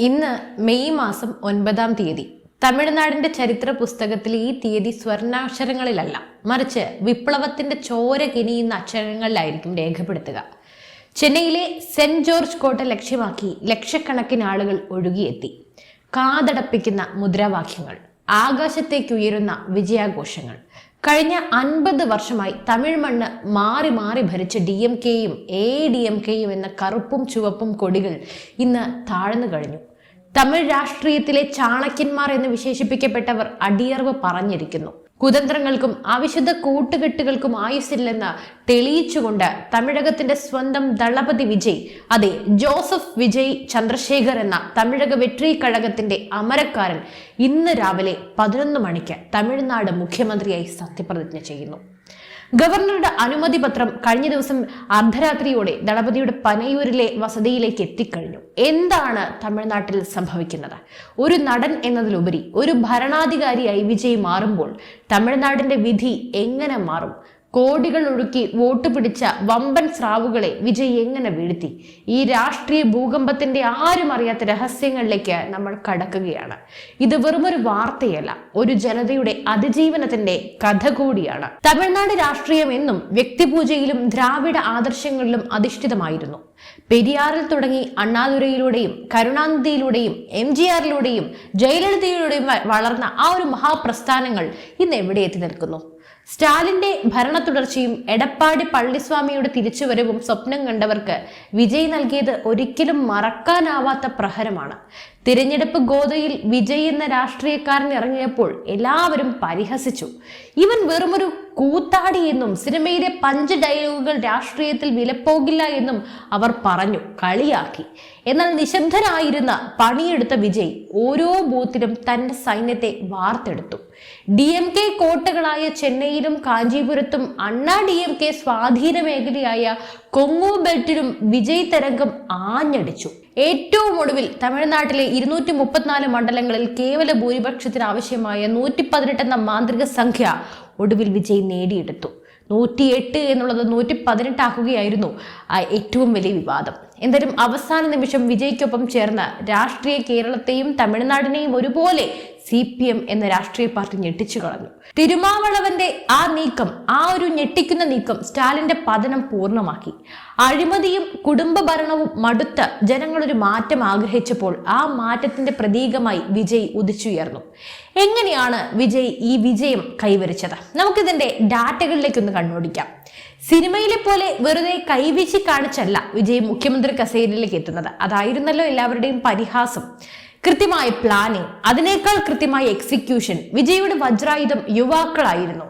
ഇന്ന് മെയ് മാസം 9-ാം തീയതി. തമിഴ്നാടിന്റെ ചരിത്ര പുസ്തകത്തിൽ ഈ തീയതി സ്വർണ്ണാക്ഷരങ്ങളിലല്ല, മറിച്ച് വിപ്ലവത്തിന്റെ ചോര കിനിയുന്ന അക്ഷരങ്ങളിലായിരിക്കും രേഖപ്പെടുത്തുക. ചെന്നൈയിലെ സെന്റ് ജോർജ് കോട്ട ലക്ഷ്യമാക്കി ലക്ഷക്കണക്കിന് ആളുകൾ ഒഴുകിയെത്തി. കാതടപ്പിക്കുന്ന മുദ്രാവാക്യങ്ങൾ, ആകാശത്തേക്കുയരുന്ന വിജയാഘോഷങ്ങൾ. കഴിഞ്ഞ 50 വർഷമായി തമിഴ് മണ്ണ് മാറി മാറി ഭരിച്ച DMKയും ADMKയും എന്ന കറുപ്പും ചുവപ്പും കൊടികൾ ഇന്ന് താഴ്ന്നു കഴിഞ്ഞു. തമിഴ് രാഷ്ട്രീയത്തിലെ ചാണക്യന്മാർ എന്ന് വിശേഷിപ്പിക്കപ്പെട്ടവർ അടിയറവ് പറഞ്ഞിരിക്കുന്നു. കുതന്ത്രങ്ങൾക്കും അവിശുദ്ധ കൂട്ടുകെട്ടുകൾക്കും ആയുസില്ലെന്ന് തെളിയിച്ചുകൊണ്ട് തമിഴകത്തിന്റെ സ്വന്തം ദളപതി വിജയ്, അതെ ജോസഫ് വിജയ് ചന്ദ്രശേഖർ എന്ന തമിഴക വെട്രി കഴകത്തിന്റെ അമരക്കാരൻ ഇന്ന് രാവിലെ 11 മണിക്ക് തമിഴ്നാട് മുഖ്യമന്ത്രിയായി സത്യപ്രതിജ്ഞ ചെയ്യുന്നു. ഗവർണറുടെ അനുമതി പത്രം കഴിഞ്ഞ ദിവസം അർദ്ധരാത്രിയോടെ ദളപതിയുടെ പനയൂരിലെ വസതിയിലേക്ക് എത്തിക്കഴിഞ്ഞു. എന്താണ് തമിഴ്നാട്ടിൽ സംഭവിക്കുന്നത്? ഒരു നടൻ എന്നതിലുപരി ഒരു ഭരണാധികാരിയായി വിജയ് മാറുമ്പോൾ തമിഴ്നാടിന്റെ വിധി എങ്ങനെ മാറും? കോടികൾ ഒഴുക്കി വോട്ട് പിടിച്ച വമ്പൻ സ്രാവുകളെ വിജയ് എങ്ങനെ വീഴ്ത്തി? ഈ രാഷ്ട്രീയ ഭൂകമ്പത്തിന്റെ ആരും അറിയാത്ത രഹസ്യങ്ങളിലേക്ക് നമ്മൾ കടക്കുകയാണ്. ഇത് വെറുമൊരു വാർത്തയല്ല, ഒരു ജനതയുടെ അതിജീവനത്തിന്റെ കഥ കൂടിയാണ്. തമിഴ്നാട് രാഷ്ട്രീയം എന്നും വ്യക്തിപൂജയിലും ദ്രാവിഡ ആദർശങ്ങളിലും അധിഷ്ഠിതമായിരുന്നു. പെരിയാറിൽ തുടങ്ങി അണ്ണാദുരയിലൂടെയും കരുണാനിധിയിലൂടെയും MGRിലൂടെയും ജയലളിതയിലൂടെയും വളർന്ന ആ ഒരു മഹാപ്രസ്ഥാനങ്ങൾ ഇന്ന് എവിടെ എത്തി നിൽക്കുന്നു? സ്റ്റാലിന്റെ ഭരണ തുടർച്ചയും എടപ്പാടി പളനിസ്വാമിയുടെ തിരിച്ചുവരവും സ്വപ്നം കണ്ടവർക്ക് വിജയ് നൽകിയത് ഒരിക്കലും മറക്കാനാവാത്ത പ്രഹരമാണ്. തിരഞ്ഞെടുപ്പ് ഗോതയിൽ വിജയ് എന്ന രാഷ്ട്രീയക്കാരൻ ഇറങ്ങിയപ്പോൾ എല്ലാവരും പരിഹസിച്ചു. ഇവൻ വെറുമൊരു കൂത്താടി എന്നും സിനിമയിലെ 5 ഡയലോഗുകൾ രാഷ്ട്രീയത്തിൽ വിലപ്പോകില്ല എന്നും അവർ പറഞ്ഞു, കളിയാക്കി. എന്നാൽ നിശബ്ദനായിരുന്ന പണിയെടുത്ത വിജയ് ഓരോ ബൂത്തിലും തന്റെ സൈന്യത്തെ വാർത്തെടുത്തു. DMK കോട്ടകളായ ചെന്നൈയിലും കാഞ്ചീപുരത്തും അണ്ണാ DMK സ്വാധീന മേഖലയായ കൊങ്ങു ബെൽറ്റിലും വിജയ് തരംഗം ആഞ്ഞടിച്ചു. ഏറ്റവും ഒടുവിൽ തമിഴ്നാട്ടിലെ 234 മണ്ഡലങ്ങളിൽ കേവല ഭൂരിപക്ഷത്തിന് ആവശ്യമായ 118 എന്ന മാന്ത്രിക സംഖ്യ ഒടുവിൽ വിജയ് നേടിയെടുത്തു. 108 എന്നുള്ളത് 118 ആക്കുകയായിരുന്നു ഏറ്റവും വലിയ വിവാദം. എന്തായാലും അവസാന നിമിഷം വിജയ്ക്കൊപ്പം ചേർന്ന രാഷ്ട്രീയ കേരളത്തെയും തമിഴ്നാടിനെയും ഒരുപോലെ CPM എന്ന രാഷ്ട്രീയ പാർട്ടി ഞെട്ടിച്ചു കളഞ്ഞു. തിരുമാവളവന്റെ ആ നീക്കം, ആ ഒരു ഞെട്ടിക്കുന്ന നീക്കം സ്റ്റാലിന്റെ പതനം പൂർണ്ണമാക്കി. അഴിമതിയും കുടുംബ ഭരണവും മടുത്ത് ജനങ്ങളൊരു മാറ്റം ആഗ്രഹിച്ചപ്പോൾ ആ മാറ്റത്തിന്റെ പ്രതീകമായി വിജയ് ഉദിച്ചുയർന്നു. എങ്ങനെയാണ് വിജയ് ഈ വിജയം കൈവരിച്ചത്? നമുക്കിതിന്റെ ഡാറ്റകളിലേക്കൊന്ന് കണ്ണോടിക്കാം. സിനിമയിലെ പോലെ വെറുതെ കൈവീശി കാണിച്ചല്ല വിജയ് മുഖ്യമന്ത്രി കസേരയിലേക്ക് എത്തുന്നത്. അതായിരുന്നല്ലോ എല്ലാവരുടെയും പരിഹാസം. കൃത്യമായ പ്ലാനിങ്, അതിനേക്കാൾ കൃത്യമായ എക്സിക്യൂഷൻ. വിജയുടെ വജ്രായുധം യുവാക്കളായിരുന്നു.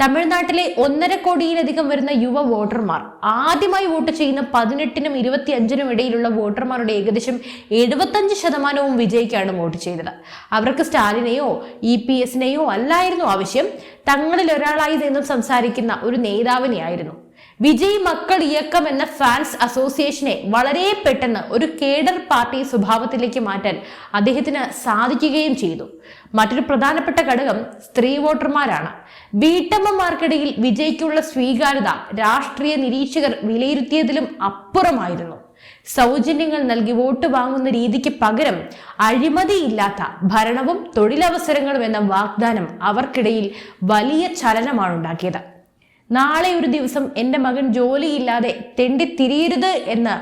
തമിഴ്നാട്ടിലെ 1.5 കോടിയിലധികം വരുന്ന യുവ വോട്ടർമാർ, ആദ്യമായി വോട്ട് ചെയ്യുന്ന 18-നും 25-നും ഇടയിലുള്ള വോട്ടർമാരുടെ ഏകദേശം 75% വിജയ്ക്കാണ് വോട്ട് ചെയ്തത്. അവർക്ക് സ്റ്റാലിനെയോ EPSനെയോ അല്ലായിരുന്നു ആവശ്യം, തങ്ങളിൽ ഒരാളായി നിന്നും സംസാരിക്കുന്ന ഒരു നേതാവിനെയായിരുന്നു. വിജയ് മക്കൾ ഇയക്കം എന്ന ഫാൻസ് അസോസിയേഷനെ വളരെ പെട്ടെന്ന് ഒരു കേഡർ പാർട്ടി സ്വഭാവത്തിലേക്ക് മാറ്റാൻ അദ്ദേഹത്തിന് സാധിക്കുകയും ചെയ്തു. മറ്റൊരു പ്രധാനപ്പെട്ട ഘടകം സ്ത്രീ വോട്ടർമാരാണ്. വീട്ടമ്മമാർക്കിടയിൽ വിജയ്ക്കുള്ള സ്വീകാര്യത രാഷ്ട്രീയ നിരീക്ഷകർ വിലയിരുത്തിയതിലും അപ്പുറമായിരുന്നു. സൗജന്യങ്ങൾ നൽകി വോട്ട് വാങ്ങുന്ന രീതിക്ക് പകരം അഴിമതിയില്ലാത്ത ഭരണവും തൊഴിലവസരങ്ങളും എന്ന വാഗ്ദാനം അവർക്കിടയിൽ വലിയ ചലനമാണ് ഉണ്ടാക്കിയത്. നാളെ ഒരു ദിവസം എൻ്റെ മകൻ ജോലിയില്ലാതെ തെണ്ടിത്തിരിയരുത് എന്ന്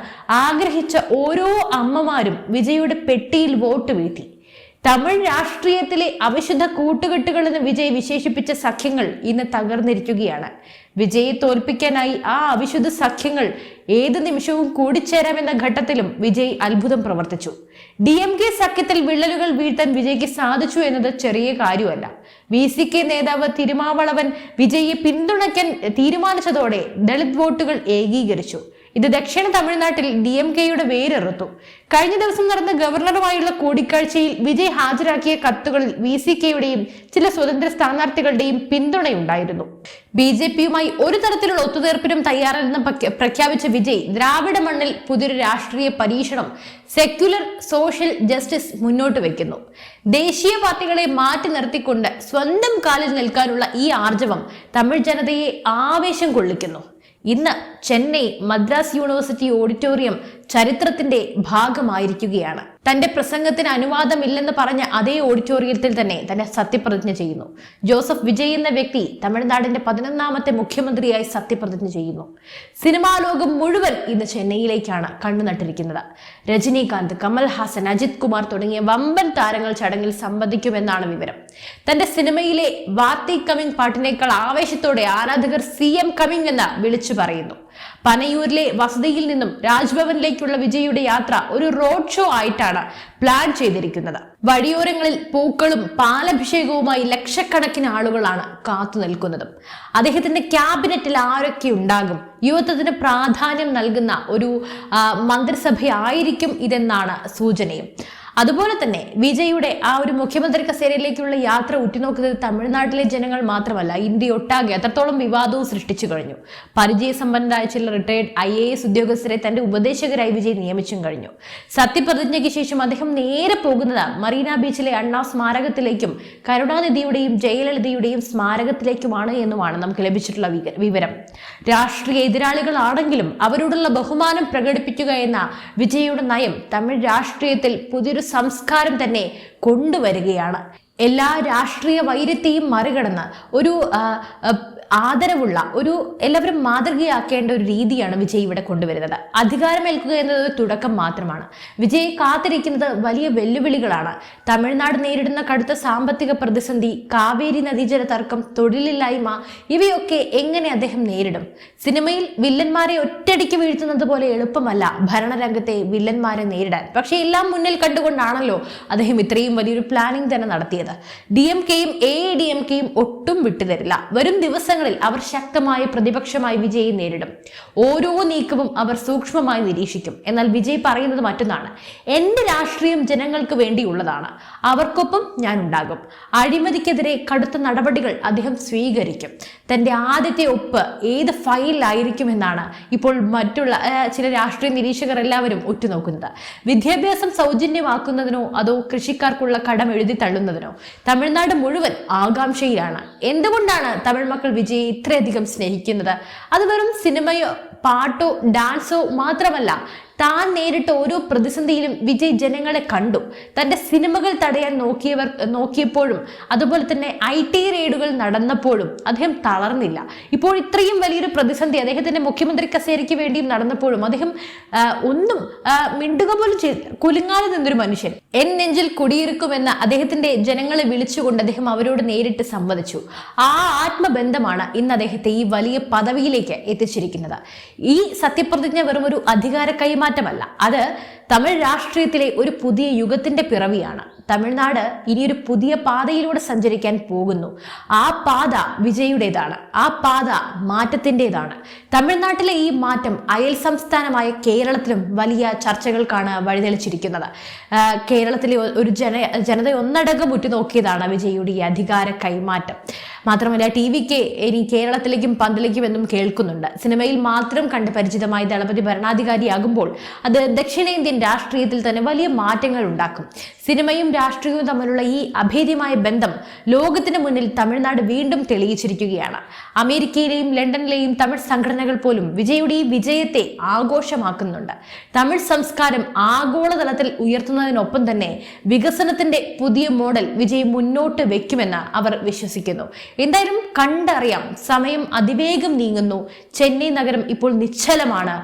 ആഗ്രഹിച്ച ഓരോ അമ്മമാരും വിജയുടെ പെട്ടിയിൽ വോട്ട് വീഴ്ത്തി. തമിഴ് രാഷ്ട്രീയത്തിലെ അവിശുദ്ധ കൂട്ടുകെട്ടുകൾ എന്ന് വിജയ് വിശേഷിപ്പിച്ച സഖ്യങ്ങൾ ഇന്ന് തകർന്നിരിക്കുകയാണ്. വിജയെ തോൽപ്പിക്കാനായി ആ അവിശുദ്ധ സഖ്യങ്ങൾ ഏത് നിമിഷവും കൂടിച്ചേരാമെന്ന ഘട്ടത്തിലും വിജയ് അത്ഭുതം പ്രവർത്തിച്ചു. DMK സഖ്യത്തിൽ വിള്ളലുകൾ വീഴ്ത്താൻ വിജയ്ക്ക് സാധിച്ചു എന്നത് ചെറിയ കാര്യമല്ല. VCK നേതാവ് തിരുമാവളവൻ വിജയെ പിന്തുണയ്ക്കാൻ തീരുമാനിച്ചതോടെ ദളിത് വോട്ടുകൾ ഏകീകരിച്ചു. ഇത് ദക്ഷിണ തമിഴ്നാട്ടിൽ DMKയുടെ വേരെറുത്തു. കഴിഞ്ഞ ദിവസം നടന്ന ഗവർണറുമായുള്ള കൂടിക്കാഴ്ചയിൽ വിജയ് ഹാജരാക്കിയ കത്തുകളിൽ VCKയുടെയും ചില സ്വതന്ത്ര സ്ഥാനാർത്ഥികളുടെയും പിന്തുണയുണ്ടായിരുന്നു. BJPയുമായി ഒരു തരത്തിലുള്ള ഒത്തുതീർപ്പിനും തയ്യാറല്ലെന്ന് പ്രഖ്യാപിച്ച വിജയ് ദ്രാവിഡ മണ്ണിൽ പുതിയൊരു രാഷ്ട്രീയ പരീക്ഷണം, സെക്യുലർ സോഷ്യൽ ജസ്റ്റിസ് മുന്നോട്ട് വയ്ക്കുന്നു. ദേശീയ പാർട്ടികളെ മാറ്റി നിർത്തിക്കൊണ്ട് സ്വന്തം കാലിൽ നിൽക്കാനുള്ള ഈ ആർജവം തമിഴ് ജനതയെ ആവേശം കൊള്ളിക്കുന്നു. ഇന്ന് ചെന്നൈ മദ്രാസ് യൂണിവേഴ്സിറ്റി ഓഡിറ്റോറിയം ചരിത്രത്തിന്റെ ഭാഗമായിരിക്കുകയാണ്. തന്റെ പ്രസംഗത്തിന് അനുവാദമില്ലെന്ന് പറഞ്ഞ അതേ ഓഡിറ്റോറിയത്തിൽ തന്നെ സത്യപ്രതിജ്ഞ ചെയ്യുന്നു. ജോസഫ് വിജയ് എന്ന വ്യക്തി തമിഴ്നാടിന്റെ 11ാമത്തെ മുഖ്യമന്ത്രിയായി സത്യപ്രതിജ്ഞ ചെയ്യുന്നു. സിനിമാ ലോകം മുഴുവൻ ഇന്ന് ചെന്നൈയിലേക്കാണ് കണ്ണുനട്ടിരിക്കുന്നത്. രജനീകാന്ത്, കമൽഹാസൻ, അജിത് കുമാർ തുടങ്ങിയ വമ്പൻ താരങ്ങൾ ചടങ്ങിൽ സംബന്ധിക്കുമെന്നാണ് വിവരം. തന്റെ സിനിമയിലെ വാർത്തി കമ്മിങ് പാട്ടിനേക്കാൾ ആവേശത്തോടെ ആരാധകർ CM കമ്മിങ് എന്ന് വിളിച്ചു പറയുന്നു. പനയൂരിലെ വസതിയിൽ നിന്നും രാജ്ഭവനിലേക്കുള്ള വിജയുടെ യാത്ര ഒരു റോഡ് ഷോ ആയിട്ടാണ് പ്ലാൻ ചെയ്തിരിക്കുന്നത്. വഴിയോരങ്ങളിൽ പൂക്കളും പാലഭിഷേകവുമായി ലക്ഷക്കണക്കിന് ആളുകളാണ് കാത്തു നിൽക്കുന്നതും. അദ്ദേഹത്തിന്റെ ക്യാബിനറ്റിൽ ആരൊക്കെ ഉണ്ടാകും? യുവത്വത്തിന് പ്രാധാന്യം നൽകുന്ന ഒരു മന്ത്രിസഭയായിരിക്കും ഇതെന്നാണ് സൂചനയും. അതുപോലെ തന്നെ വിജയുടെ ആ ഒരു മുഖ്യമന്ത്രി കസേരയിലേക്കുള്ള യാത്ര ഉറ്റുനോക്കുന്നത് തമിഴ്നാട്ടിലെ ജനങ്ങൾ മാത്രമല്ല, ഇന്ത്യ ഒട്ടാകെ അത്രത്തോളം വിവാദവും സൃഷ്ടിച്ചു കഴിഞ്ഞു. പരിചയസമ്പന്നരായ ചില റിട്ടയർഡ് IAS ഉദ്യോഗസ്ഥരെ തന്റെ ഉപദേശകരായി വിജയ് നിയമിച്ചും കഴിഞ്ഞു. സത്യപ്രതിജ്ഞയ്ക്ക് ശേഷം അദ്ദേഹം നേരെ പോകുന്നത് മറീന ബീച്ചിലെ അണ്ണാ സ്മാരകത്തിലേക്കും കരുണാനിധിയുടെയും ജയലളിതയുടെയും സ്മാരകത്തിലേക്കുമാണ് എന്നുമാണ് നമുക്ക് ലഭിച്ചിട്ടുള്ള വിവരം. രാഷ്ട്രീയ എതിരാളികളാണെങ്കിലും അവരോടുള്ള ബഹുമാനം പ്രകടിപ്പിക്കുക എന്ന വിജയുടെ നയം തമിഴ് രാഷ്ട്രീയത്തിൽ പുതിയൊരു സംസ്കാരം തന്നെ കൊണ്ടുവരികയാണ്. എല്ലാ രാഷ്ട്രീയ വൈര്യത്തെയും മറികടന്ന് ഒരു ആദരവുള്ള എല്ലാവരും മാതൃകയാക്കേണ്ട ഒരു രീതിയാണ് വിജയ് ഇവിടെ കൊണ്ടുവരുന്നത്. അധികാരമേൽക്കുക എന്നത് ഒരു തുടക്കം മാത്രമാണ്. വിജയ് കാത്തിരിക്കുന്നത് വലിയ വെല്ലുവിളികളാണ്. തമിഴ്നാട് നേരിടുന്ന കടുത്ത സാമ്പത്തിക പ്രതിസന്ധി, കാവേരി നദീജല തർക്കം, തൊഴിലില്ലായ്മ, ഇവയൊക്കെ എങ്ങനെ അദ്ദേഹം നേരിടും? സിനിമയിൽ വില്ലന്മാരെ ഒറ്റയടിക്ക് വീഴ്ത്തുന്നത് പോലെ എളുപ്പമല്ല ഭരണരംഗത്തെ വില്ലന്മാരെ നേരിടാൻ. പക്ഷെ എല്ലാം മുന്നിൽ കണ്ടുകൊണ്ടാണല്ലോ അദ്ദേഹം ഇത്രയും വലിയൊരു പ്ലാനിംഗ് തന്നെ നടത്തിയത്. DMKയും AIDMKയും ഒട്ടും വിട്ടുതരില്ല. വരും ദിവസങ്ങൾ അവർ ശക്തമായ പ്രതിപക്ഷമായി വിജയെ നേരിടും. ഓരോ നീക്കവും അവർ സൂക്ഷ്മമായി നിരീക്ഷിക്കും. എന്നാൽ വിജയ് പറയുന്നത് മറ്റൊന്നാണ്. എന്റെ രാഷ്ട്രീയം ജനങ്ങൾക്ക് വേണ്ടിയുള്ളതാണ്, അവർക്കൊപ്പം ഞാൻ ഉണ്ടാകും. അഴിമതിക്കെതിരെ കടുത്ത നടപടികൾ അദ്ദേഹം സ്വീകരിക്കും. തന്റെ ആദ്യത്തെ ഒപ്പ് ഏത് ഫയലിലായിരിക്കുമെന്നാണ് ഇപ്പോൾ മറ്റുള്ള ചില രാഷ്ട്രീയ നിരീക്ഷകർ എല്ലാവരും ഉറ്റുനോക്കുന്നത്. വിദ്യാഭ്യാസം സൗജന്യമാക്കുന്നതിനോ അതോ കൃഷിക്കാർക്കുള്ള കടം എഴുതി തള്ളുന്നതിനോ തമിഴ്നാട് മുഴുവൻ ആകാംക്ഷയിലാണ്. എന്തുകൊണ്ടാണ് തമിഴ് മക്കൾ വിജയ് ഇത്രയധികം സ്നേഹിക്കുന്നത്? അത് വെറും സിനിമയോ പാട്ടോ ഡാൻസോ മാത്രമല്ല. താൻ നേരിട്ട ഓരോ പ്രതിസന്ധിയിലും വിജയ് ജനങ്ങളെ കണ്ടു. തന്റെ സിനിമകൾ തടയാൻ നോക്കിയപ്പോഴും അതുപോലെ തന്നെ IT റെയ്ഡുകൾ നടന്നപ്പോഴും അദ്ദേഹം തളർന്നില്ല. ഇപ്പോൾ ഇത്രയും വലിയൊരു പ്രതിസന്ധി അദ്ദേഹത്തിന്റെ മുഖ്യമന്ത്രി കസേരയ്ക്ക് വേണ്ടിയും നടന്നപ്പോഴും അദ്ദേഹം ഒന്നും മിണ്ടുക പോലും ചെയ്തില്ല. കുലുങ്ങാതെ നിന്നൊരു മനുഷ്യൻ. എൻ നെഞ്ചിൽ കുടിയിരിക്കുമെന്ന് അദ്ദേഹത്തിന്റെ ജനങ്ങളെ വിളിച്ചുകൊണ്ട് അദ്ദേഹം അവരോട് നേരിട്ട് സംവദിച്ചു. ആ ആത്മബന്ധമാണ് ഇന്ന് അദ്ദേഹത്തെ ഈ വലിയ പദവിയിലേക്ക് എത്തിച്ചിരിക്കുന്നത്. ഈ സത്യപ്രതിജ്ഞ വെറും ഒരു അധികാര കൈമാറ്റമല്ല, അത് തമിഴ് രാഷ്ട്രീയത്തിലെ ഒരു പുതിയ യുഗത്തിന്റെ പിറവിയാണ്. തമിഴ്നാട് ഇനിയൊരു പുതിയ പാതയിലൂടെ സഞ്ചരിക്കാൻ പോകുന്നു. ആ പാത വിജയുടേതാണ്, ആ പാത മാറ്റത്തിൻ്റെതാണ്. തമിഴ്നാട്ടിലെ ഈ മാറ്റം അയൽ സംസ്ഥാനമായ കേരളത്തിലും വലിയ ചർച്ചകൾക്കാണ് വഴിതെളിച്ചിരിക്കുന്നത്. കേരളത്തിലെ ഒരു ജനത ഒന്നടങ്കം ഉറ്റുനോക്കിയതാണ് വിജയുടെ ഈ അധികാര കൈമാറ്റം. മാത്രമല്ല TVക്ക് ഇനി കേരളത്തിലേക്കും പന്തലിക്കും എന്നും കേൾക്കുന്നുണ്ട്. സിനിമയിൽ മാത്രം കണ്ട് പരിചിതമായ ദളപതി ഭരണാധികാരിയാകുമ്പോൾ അത് ദക്ഷിണേന്ത്യൻ രാഷ്ട്രീയത്തിൽ തന്നെ വലിയ മാറ്റങ്ങൾ ഉണ്ടാക്കും. സിനിമയും രാഷ്ട്രീയവും തമ്മിലുള്ള ഈ അഭേദ്യമായ ബന്ധം ലോകത്തിന് മുന്നിൽ തമിഴ്നാട് വീണ്ടും തെളിയിച്ചിരിക്കുകയാണ്. അമേരിക്കയിലെയും ലണ്ടനിലെയും തമിഴ് സംഘടനകൾ പോലും വിജയുടെ ഈ വിജയത്തെ ആഘോഷമാക്കുന്നുണ്ട്. തമിഴ് സംസ്കാരം ആഗോളതലത്തിൽ ഉയർത്തുന്നതിനൊപ്പം തന്നെ വികസനത്തിന്റെ പുതിയ മോഡൽ വിജയ് മുന്നോട്ട് വെക്കുമെന്ന് അവർ വിശ്വസിക്കുന്നു. എന്തായാലും കണ്ടറിയാം. സമയം അതിവേഗം നീങ്ങുന്നു. ചെന്നൈ നഗരം ഇപ്പോൾ നിശ്ചലമാണ്,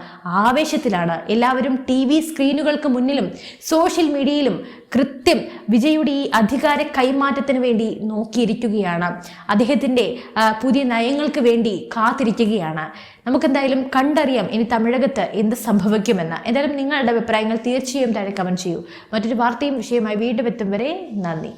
ആവേശത്തിലാണ്. എല്ലാവരും TV സ്ക്രീനുകൾക്ക് മുന്നിലും സോഷ്യൽ മീഡിയയിലും കൃത്യം വിജയുടെ ഈ അധികാര കൈമാറ്റത്തിന് വേണ്ടി നോക്കിയിരിക്കുകയാണ്. അദ്ദേഹത്തിന്റെ പുതിയ നയങ്ങൾക്ക് വേണ്ടി കാത്തിരിക്കുകയാണ്. നമുക്കെന്തായാലും കണ്ടറിയാം ഇനി തമിഴകത്ത് എന്ത് സംഭവിക്കുമെന്ന്. എന്തായാലും നിങ്ങളുടെ അഭിപ്രായങ്ങൾ തീർച്ചയായും താഴെ കമന്റ് ചെയ്യൂ. മറ്റൊരു വാർത്തയും വിഷയമായി വീണ്ടും എത്തും വരെ നന്ദി.